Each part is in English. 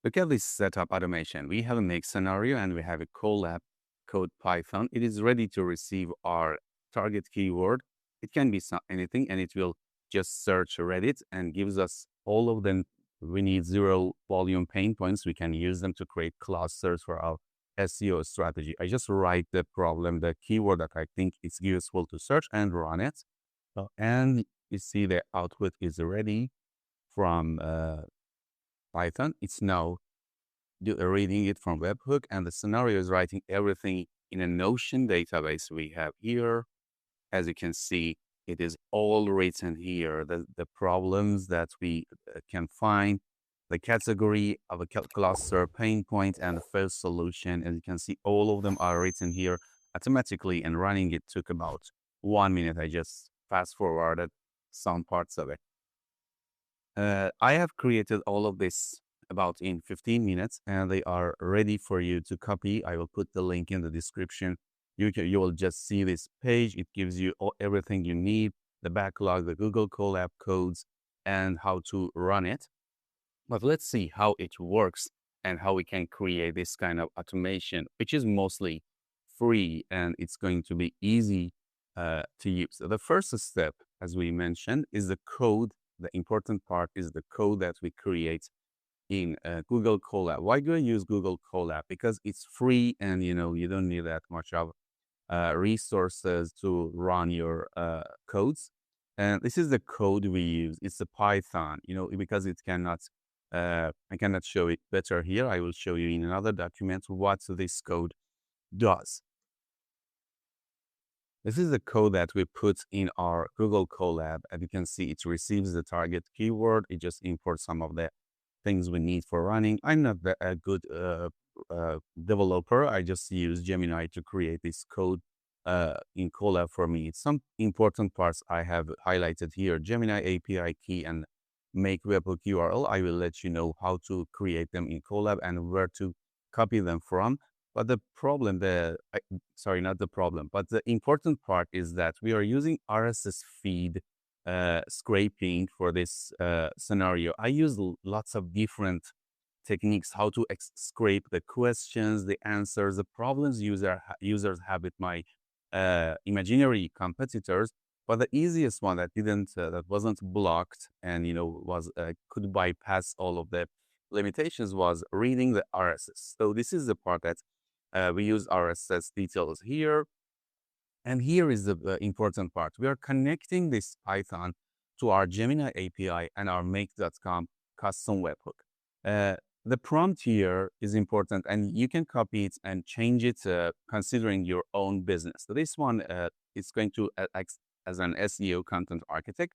Look at this setup automation. We have a make scenario and we have a Colab code Python. It is ready to receive our target keyword. It can be anything, and it will just search Reddit and gives us all of them. We need 0 volume pain points. We can use them to create clusters for our SEO strategy. I just write the problem, the keyword that I think is useful to search, and run it. And you see the output is ready from Python. It's now reading it from webhook, and the scenario is writing everything in a Notion database we have here. As you can see, it is all written here. The problems that we can find, the category of a cluster, pain point, and the first solution. As you can see, all of them are written here automatically, and running it took about 1 minute. I just fast forwarded some parts of it. I have created all of this about in 15 minutes, and they are ready for you to copy. I will put the link in the description. You will just see this page. It gives you everything you need, the backlog, the Google Colab codes, and how to run it. But let's see how it works and how we can create this kind of automation, which is mostly free, and it's going to be easy to use. So the first step, as we mentioned, is the code. The important part is the code that we create in Google Colab. Why do I use Google Colab? Because it's free, and you don't need that much of resources to run your codes. And this is the code we use. It's a Python, because it cannot, I cannot show it better here. I will show you in another document what this code does. This is the code that we put in our Google Colab. As you can see, it receives the target keyword. It just imports some of the things we need for running. I'm not a good developer. I just use Gemini to create this code in Colab for me. Some important parts I have highlighted here: Gemini API key and make webhook URL. I will let you know how to create them in Colab and where to copy them from. But the problem, sorry, not the problem, but the important part is that we are using RSS feed scraping for this scenario. I use lots of different techniques, how to scrape the questions, the answers, the problems users have with my imaginary competitors. But the easiest one that wasn't blocked and was could bypass all of the limitations was reading the RSS. So this is the part that we use RSS details here. And here is the important part. We are connecting this Python to our Gemini API and our make.com custom webhook. The prompt here is important, and you can copy it and change it considering your own business. So this one is going to act as an SEO content architect,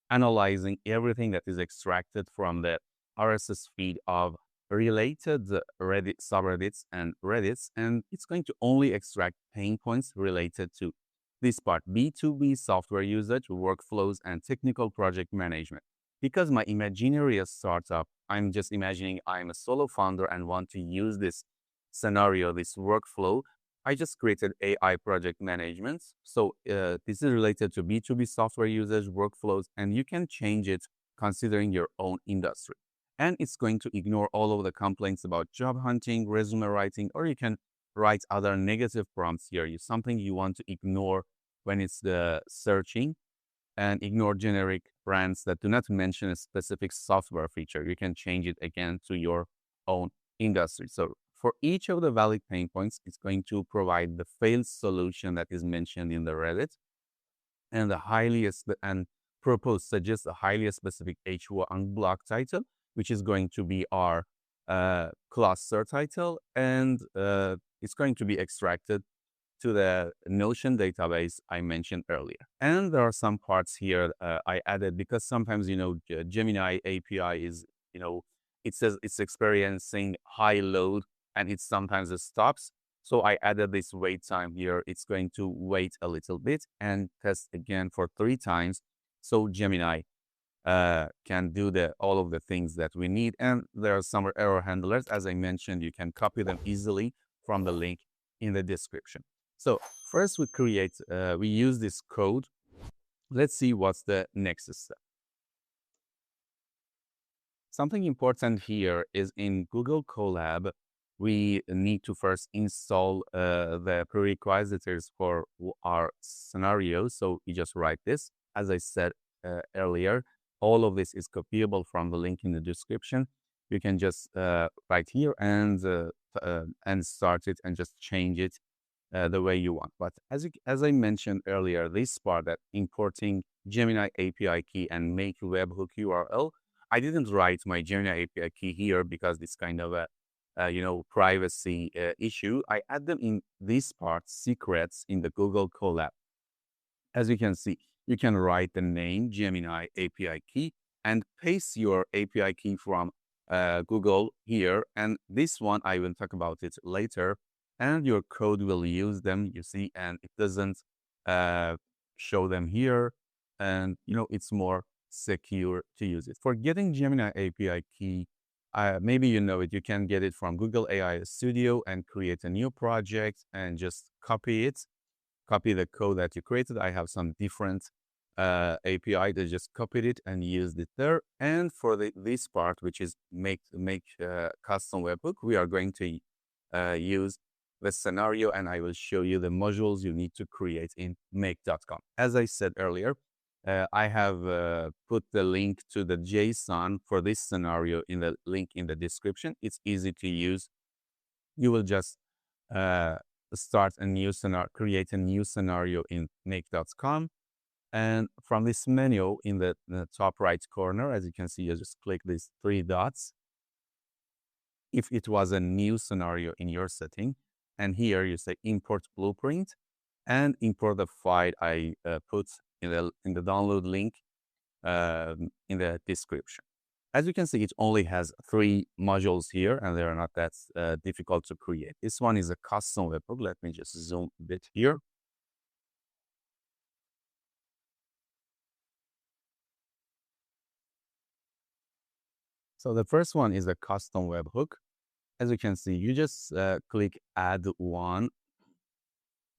analyzing everything that is extracted from the RSS feed of related Reddit subreddits and Reddits, and it's going to only extract pain points related to this part: B2B software usage, workflows, and technical project management. Because my imaginary startup, I'm just imagining I'm a solo founder and want to use this scenario, this workflow, I just created AI project management. So this is related to B2B software usage, workflows, and you can change it considering your own industry. And it's going to ignore all of the complaints about job hunting, resume writing, or you can write other negative prompts here. Something you want to ignore when it's the searching, and ignore generic brands that do not mention a specific software feature. You can change it again to your own industry. So for each of the valid pain points, it's going to provide the failed solution that is mentioned in the Reddit, and suggest a highly specific H1 block title, which is going to be our cluster title, and it's going to be extracted to the Notion database I mentioned earlier. And there are some parts here I added because sometimes, Gemini API is, it says it's experiencing high load and it sometimes stops. So I added this wait time here. It's going to wait a little bit and test again for 3 times. So Gemini can do all of the things that we need. And there are some error handlers. As I mentioned, you can copy them easily from the link in the description. So first we use this code. Let's see what's the next step. Something important here is in Google Colab, we need to first install the prerequisites for our scenario. So you just write this. As I said earlier, all of this is copyable from the link in the description. You can just write here and start it and just change it the way you want. But as I mentioned earlier, this part that importing Gemini API key and make webhook URL, I didn't write my Gemini API key here because it's kind of a privacy issue. I add them in this part, secrets, in the Google Colab. As you can see, you can write the name Gemini API key and paste your API key from Google here. And this one, I will talk about it later. And your code will use them, you see, and it doesn't show them here. And, it's more secure to use it. For getting Gemini API key, maybe you know it, you can get it from Google AI Studio and create a new project and just copy it. Copy the code that you created. I have some different API that just copied it and used it there. And for this part, which is make custom webhook, we are going to use the scenario, and I will show you the modules you need to create in make.com. As I said earlier, I have put the link to the JSON for this scenario in the link in the description. It's easy to use. You will just start a new scenario, create a new scenario in make.com. And from this menu in the top right corner, as you can see, you just click these three dots. If it was a new scenario in your setting, and here you say import blueprint and import the file I put in the download link in the description. As you can see, it only has 3 modules here, and they are not that difficult to create. This one is a custom webhook. Let me just zoom a bit here. So the first one is a custom webhook. As you can see, you just click add one,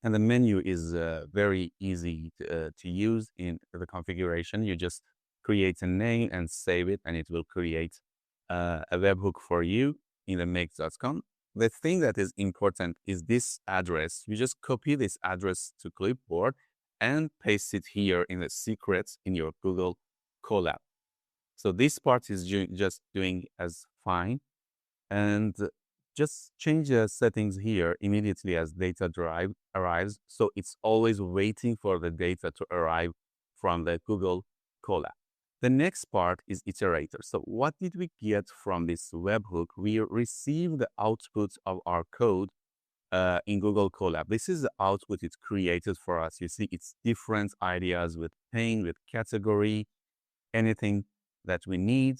and the menu is very easy to use in the configuration. You just create a name and save it, and it will create a webhook for you in the make.com. The thing that is important is this address. You just copy this address to clipboard and paste it here in the secrets in your Google Colab. So this part is just doing as fine. And just change the settings here immediately as data arrives. So it's always waiting for the data to arrive from the Google Colab. The next part is iterator. So what did we get from this webhook? We received the output of our code in Google Colab. This is the output it created for us. You see, it's different ideas with pane, with category, anything that we need.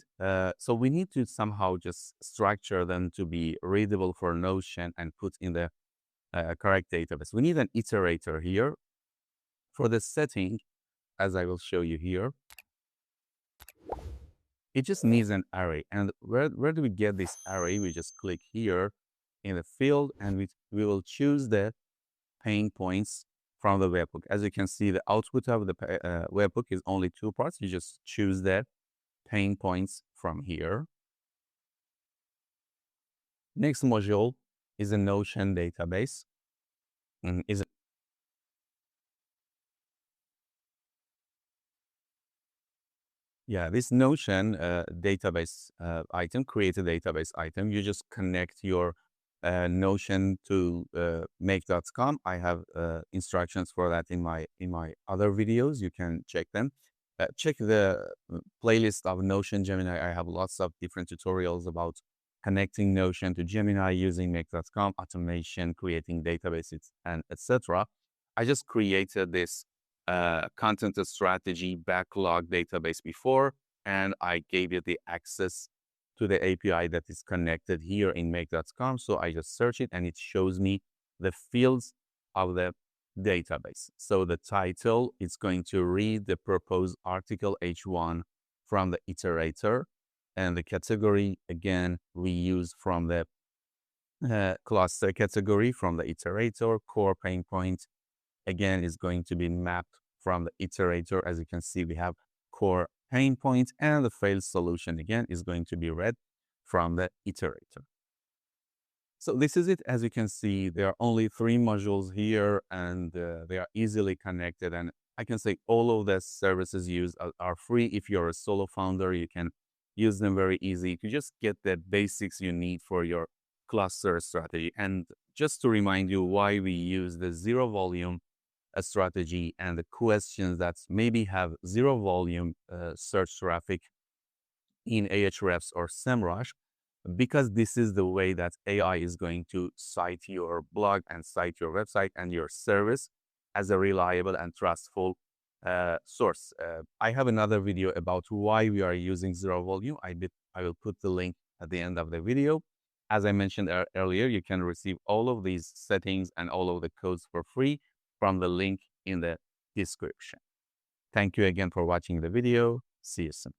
So we need to somehow just structure them to be readable for Notion and put in the correct database. We need an iterator here. For the setting, as I will show you here, it just needs an array. And where do we get this array? We just click here in the field, and we will choose the pain points from the webhook. As you can see, the output of the webhook is only 2 parts. You just choose that pain points from here. Next module is a Notion database. This Notion database item, create a database item. You just connect your Notion to make.com. I have instructions for that in my other videos. You can check them. Check the playlist of Notion Gemini. I have lots of different tutorials about connecting Notion to Gemini using make.com, automation, creating databases, and etc. I just created this content strategy backlog database before, and I gave it the access to the API that is connected here in make.com. So I just search it, and it shows me the fields of the database. So the title is going to read the proposed article H1 from the iterator, and the category, again, we use from the cluster category from the iterator. Core pain point, again, is going to be mapped from the iterator. As you can see, we have core pain points, and the failed solution again is going to be read from the iterator. So this is it. As you can see, there are only 3 modules here, and they are easily connected. And I can say all of the services used are free. If you're a solo founder, you can use them very easy to just get the basics you need for your cluster strategy. And just to remind you why we use the zero volume strategy and the questions that maybe have zero volume search traffic in Ahrefs or SEMrush, because this is the way that AI is going to cite your blog and cite your website and your service as a reliable and trustful source. I have another video about why we are using zero volume. I will put the link at the end of the video. As I mentioned earlier, you can receive all of these settings and all of the codes for free from the link in the description. Thank you again for watching the video. See you soon.